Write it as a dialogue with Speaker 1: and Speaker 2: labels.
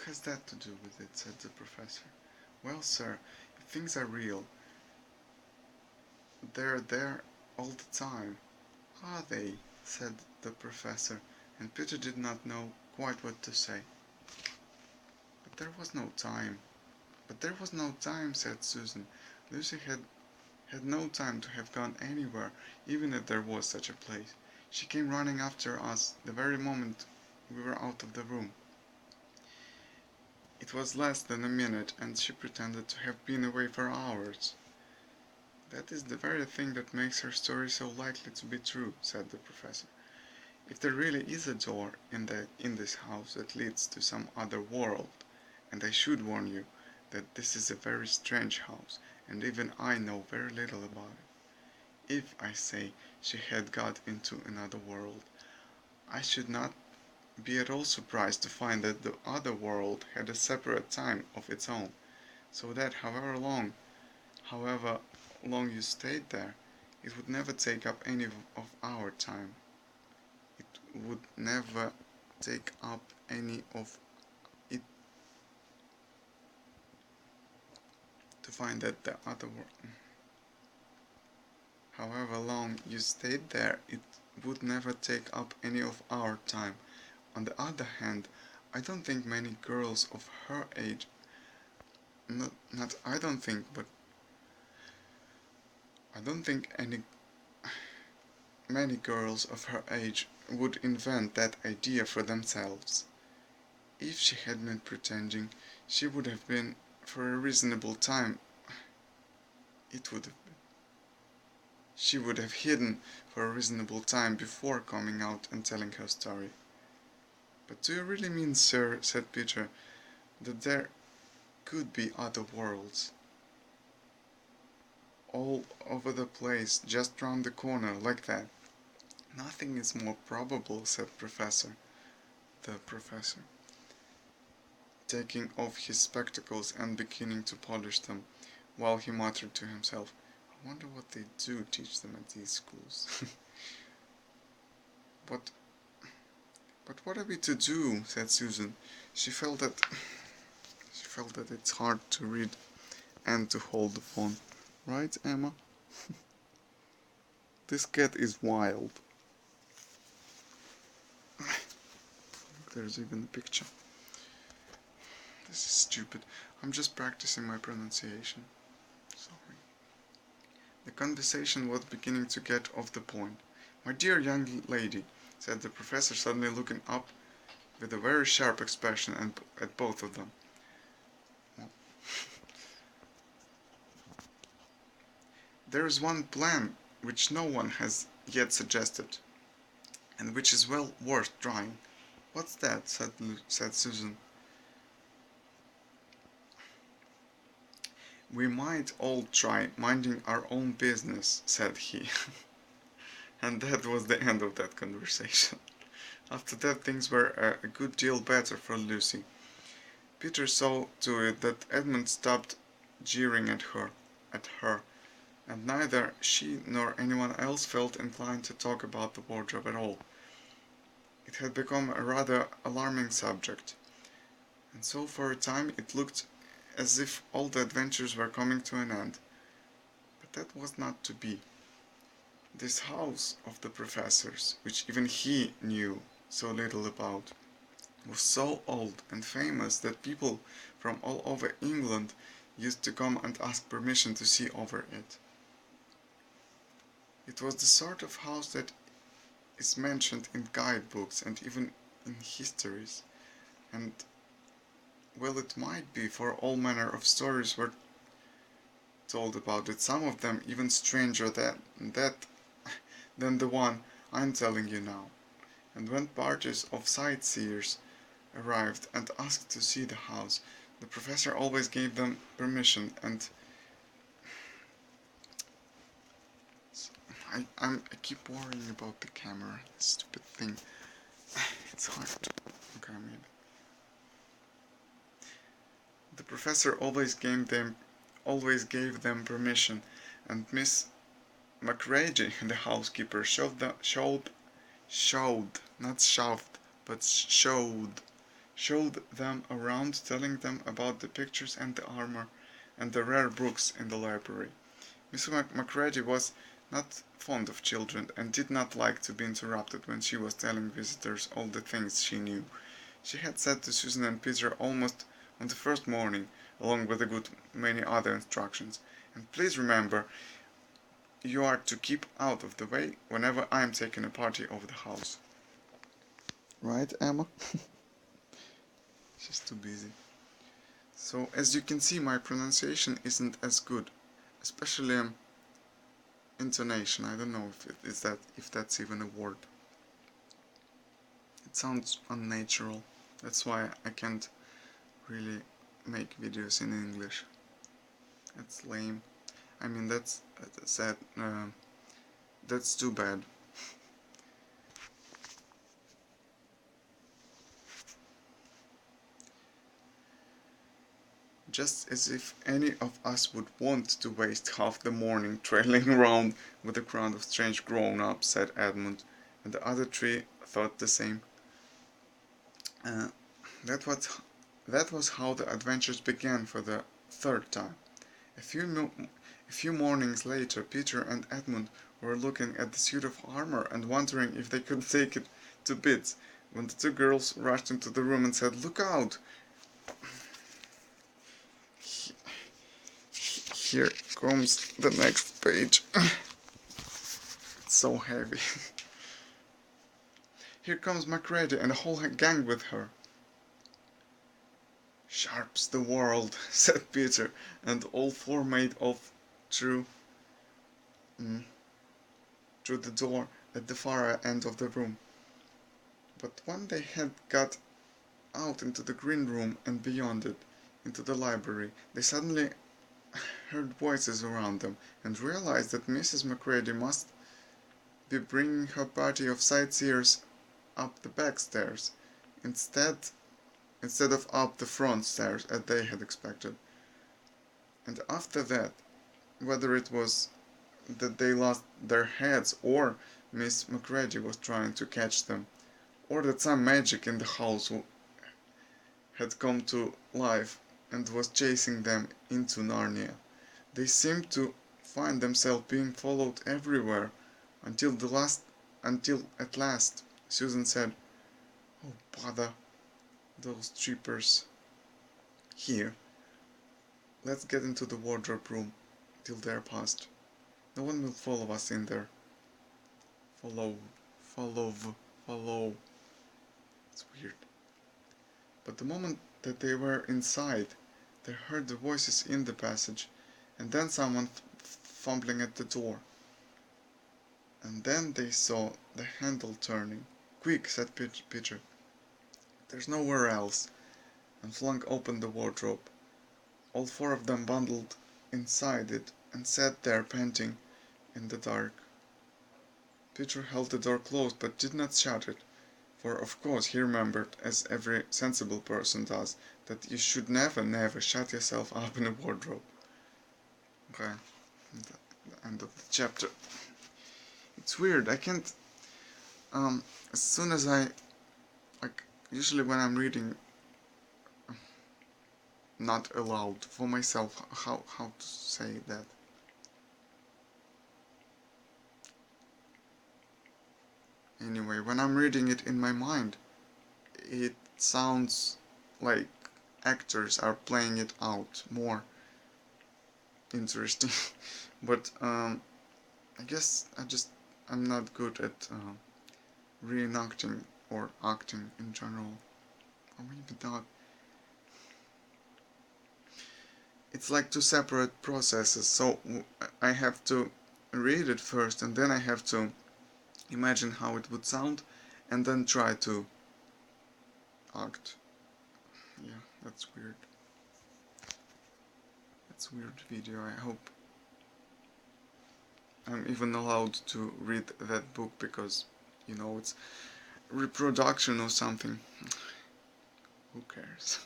Speaker 1: has that to do with it?" said the professor. "Well, sir, if things are real, they're there all the time." "Are they?" said the professor, and Peter did not know quite what to say. "But there was no time." "But there was no time," said Susan. "Lucy had no time to have gone anywhere, even if there was such a place. She came running after us the very moment we were out of the room. It was less than a minute, and she pretended to have been away for hours." "That is the very thing that makes her story so likely to be true," said the professor. "If there really is a door in this house that leads to some other world, and I should warn you that this is a very strange house, and even I know very little about it. If, I say, she had got into another world, I should not be at all surprised to find that the other world had a separate time of its own, so that however long you stayed there, it would never take up any of our time. It would never take up any of it to find that the other world. However long you stayed there, it would never take up any of our time. On the other hand, I don't think many girls of her age, not I don't think, but I don't think many girls of her age would invent that idea for themselves. If she had been pretending, she would have been for a reasonable time. It would have been. She would have hidden for a reasonable time before coming out and telling her story." "But do you really mean, sir," said Peter, "that there could be other worlds all over the place, just round the corner, like that?" "Nothing is more probable," said the professor, taking off his spectacles and beginning to polish them, while he muttered to himself, "I wonder what they do teach them at these schools." But what are we to do?" said Susan. She felt that it's hard to read and to hold the phone. "Right, Emma? This cat is wild." There's even a picture. This is stupid. I'm just practicing my pronunciation. Sorry. The conversation was beginning to get off the point. "My dear young lady," said the professor, suddenly looking up with a very sharp expression at both of them. "There is one plan which no one has yet suggested, and which is well worth trying." "What's that?" said Susan. "We might all try minding our own business," said he. And that was the end of that conversation. After that things were a good deal better for Lucy. Peter saw to it that Edmund stopped jeering at her, and neither she nor anyone else felt inclined to talk about the wardrobe at all. It had become a rather alarming subject, and so for a time it looked as if all the adventures were coming to an end. But that was not to be. This house of the professor's, which even he knew so little about, was so old and famous that people from all over England used to come and ask permission to see over it. It was the sort of house that is mentioned in guidebooks and even in histories, and well, it might be, for all manner of stories were told about it, some of them even stranger than the one I'm telling you now. And when parties of sightseers arrived and asked to see the house, the professor always gave them permission, and I keep worrying about the camera, this stupid thing. It's hard to... Okay, maybe. The professor always gave them permission, and Miss Macready, the housekeeper, showed, not shoved, but showed showed them around, telling them about the pictures and the armor and the rare books in the library. Mrs. Macready was not fond of children and did not like to be interrupted when she was telling visitors all the things she knew. She had said to Susan and Peter almost on the first morning, along with a good many other instructions, "And please remember, you are to keep out of the way whenever I am taking a party over the house." Right, Emma? She's too busy. So, as you can see, my pronunciation isn't as good, especially intonation. I don't know if that's even a word. It sounds unnatural. That's why I can't really make videos in English. That's lame. I mean, that's sad. That's too bad. Just as if any of us would want to waste half the morning trailing around with a crowd of strange grown-ups, said Edmund, and the other three thought the same. Uh, that was how the adventures began for the third time. A few mornings later, Peter and Edmund were looking at the suit of armor and wondering if they could take it to bits, when the two girls rushed into the room and said, "Look out! Here comes the next page." It's so heavy. "Here comes Macready and a whole gang with her." "Sharp's the world," said Peter, and all four made off through the door at the far end of the room. But when they had got out into the green room and beyond it, into the library, they suddenly heard voices around them and realized that Mrs. Macready must be bringing her party of sightseers up the back stairs instead of up the front stairs as they had expected. And after that, whether it was that they lost their heads, or Miss Macready was trying to catch them, or that some magic in the house had come to life and was chasing them into Narnia, they seemed to find themselves being followed everywhere until at last Susan said, "Oh, bother those trippers. Here, let's get into the wardrobe room till they're past. No one will follow us in there. Follow. It's weird." But the moment that they were inside, they heard the voices in the passage, and then someone fumbling at the door. And then they saw the handle turning. "Quick," said Peter. "There's nowhere else," and flung open the wardrobe. All four of them bundled inside it and sat there panting in the dark. Peter held the door closed but did not shut it, for of course he remembered, as every sensible person does, that you should never shut yourself up in a wardrobe. Okay, the end of the chapter. It's weird, I can't, as soon as usually when I'm reading, not aloud, for myself, how to say that? Anyway, when I'm reading it in my mind, it sounds like actors are playing it out more interesting. But I guess I'm not good at reenacting or acting in general, or maybe not. It's like two separate processes, so I have to read it first and then I have to imagine how it would sound and then try to act. Yeah, that's weird. That's a weird video. I hope I'm even allowed to read that book, because, it's reproduction or something. Who cares?